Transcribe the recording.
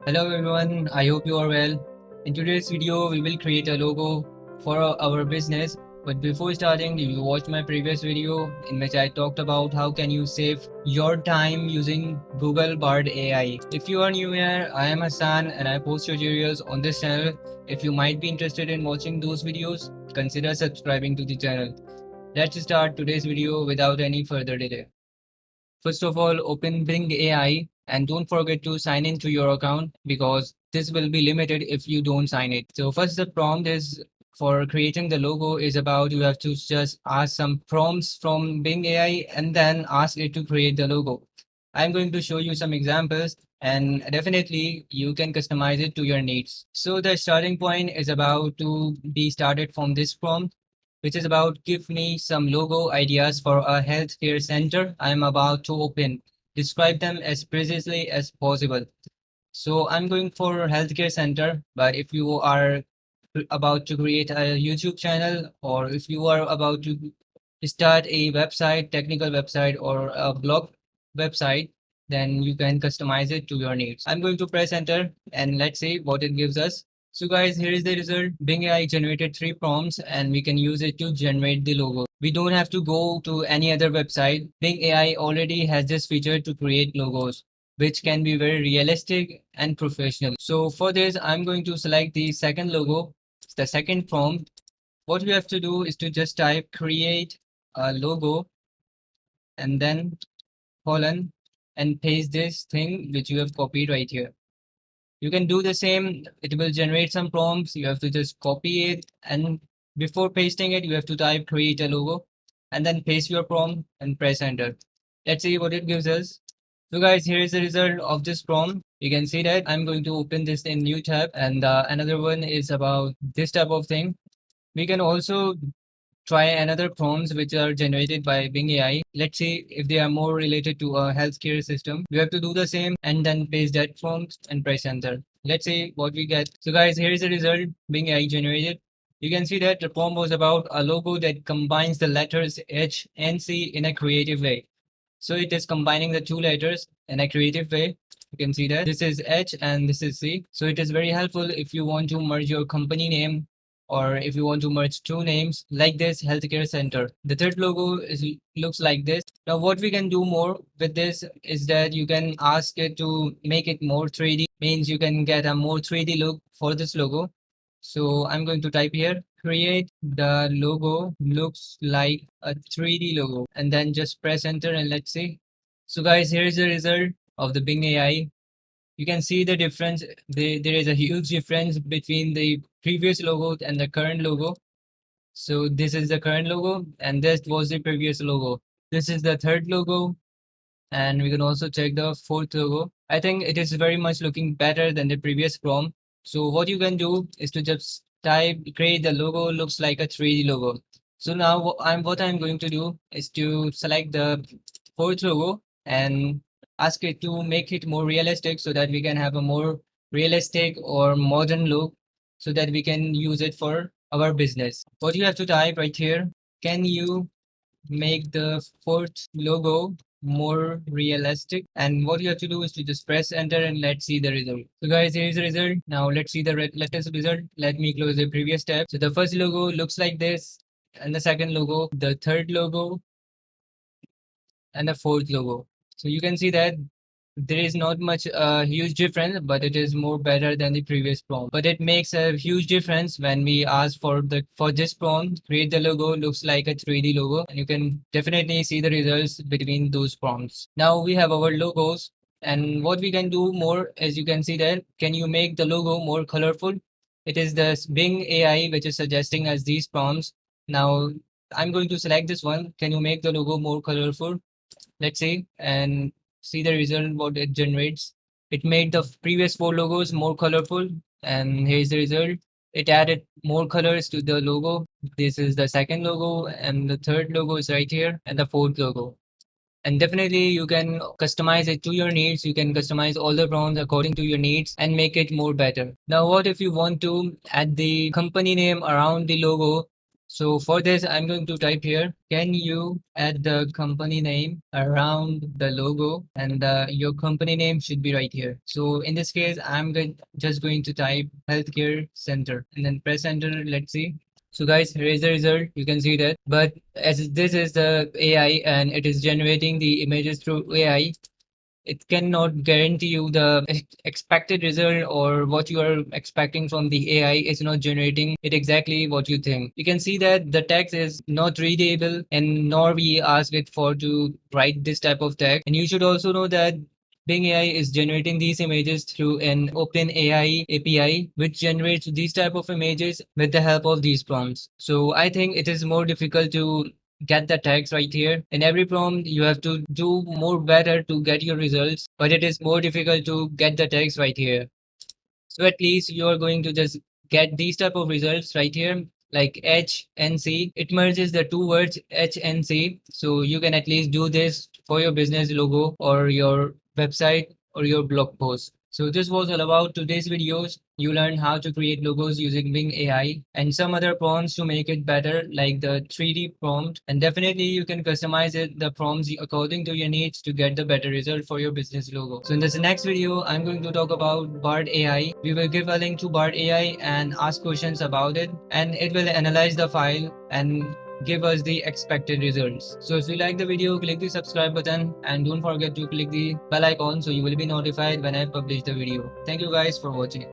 Hello everyone, I hope you are well. In today's video, we will create a logo for our business. But before starting, if you watched my previous video in which I talked about how can you save your time using Google Bard AI. If you are new here, I am Hassan and I post tutorials on this channel. If you might be interested in watching those videos, consider subscribing to the channel. Let's start today's video without any further delay. First of all, open Bing AI and don't forget to sign into your account because this will be limited if you don't sign it. So first the prompt is for creating the logo is about you have to just ask some prompts from Bing AI and then ask it to create the logo. I'm going to show you some examples and definitely you can customize it to your needs. So the starting point is about to be started from this prompt which is about give me some logo ideas for a healthcare center I'm about to open. Describe them as precisely as possible. So I'm going for healthcare center, but if you are about to create a YouTube channel or if you are about to start a website, technical website or a blog website, then you can customize it to your needs. I'm going to press enter and let's see what it gives us. So guys, here is the result. Bing AI generated 3 prompts and we can use it to generate the logo. We don't have to go to any other website. Bing AI already has this feature to create logos which can be very realistic and professional. So for this, I'm going to select the second logo, the second prompt. What we have to do is to just type create a logo and then colon and paste this thing which you have copied right here. You can do the same. It will generate some prompts. You have to just copy it. And before pasting it, you have to type create a logo and then paste your prompt and press enter. Let's see what it gives us. So guys, here is the result of this prompt. You can see that I'm going to open this in new tab and another one is about this type of thing. We can also try another prompts which are generated by Bing AI. Let's see if they are more related to a healthcare system. We have to do the same and then paste that prompt and press enter. Let's see what we get. So guys, here is the result Bing AI generated. You can see that the prompt was about a logo that combines the letters H and C in a creative way. So it is combining the two letters in a creative way. You can see that this is H and this is C. So it is very helpful if you want to merge your company name or if you want to merge two names like this healthcare center. The third logo is looks like this. Now what we can do more with this is that you can ask it to make it more 3D, means you can get a more 3D look for this logo. So I'm going to type here, create the logo looks like a 3D logo and then just press enter and let's see. So guys, here is the result of the Bing AI. You can see the difference. There is a huge difference between the previous logo and the current logo. So this is the current logo and this was the previous logo. This is the third logo and we can also check the fourth logo. I think it is very much looking better than the previous prompt. So what you can do is to just type create the logo looks like a 3D logo. So now what I'm going to do is to select the fourth logo and ask it to make it more realistic so that we can have a more realistic or modern look so that we can use it for our business. What you have to type right here, can you make the fourth logo more realistic? And what you have to do is to just press enter and let's see the result. So guys, here is the result. Now let's see the latest result. Let me close the previous tab. So the first logo looks like this and the second logo, the third logo and the fourth logo. So you can see that there is not much huge difference, but it is more better than the previous prompt. But it makes a huge difference when we ask for this prompt, create the logo looks like a 3D logo, and you can definitely see the results between those prompts. Now we have our logos, and what we can do more is you can see that can you make the logo more colorful? It is the Bing AI which is suggesting us these prompts. Now I'm going to select this one. Can you make the logo more colorful? Let's see and see the result what it generates. It made the previous 4 logos more colorful and here's the result. It added more colors to the logo. This is the second logo and the third logo is right here and the fourth logo. And definitely you can customize it to your needs. You can customize all the prompts according to your needs and make it more better. Now what if you want to add the company name around the logo? So for this, I'm going to type here, can you add the company name around the logo, and your company name should be right here. So in this case, just going to type healthcare center and then press enter. Let's see. So guys, here is the result. You can see that. But as this is the AI and it is generating the images through AI, it cannot guarantee you the expected result, or what you are expecting from the AI is not generating it exactly what you think. You can see that the text is not readable, and nor we ask it for to write this type of text. And you should also know that Bing AI is generating these images through an open AI API, which generates these type of images with the help of these prompts. So I think it is more difficult to get the tags right here. In every prompt, you have to do more better to get your results, but it is more difficult to get the tags right here. So at least you are going to just get these type of results right here, like H and C. It merges the two words H and C. So you can at least do this for your business logo or your website or your blog post. So this was all about today's videos. You learned how to create logos using Bing AI and some other prompts to make it better, like the 3D prompt. And definitely you can customize it, the prompts according to your needs to get the better result for your business logo. So in this next video, I'm going to talk about Bard AI. We will give a link to Bard AI and ask questions about it, and it will analyze the file and give us the expected results. So if you like the video, click the subscribe button and don't forget to click the bell icon so you will be notified when I publish the video. Thank you guys for watching.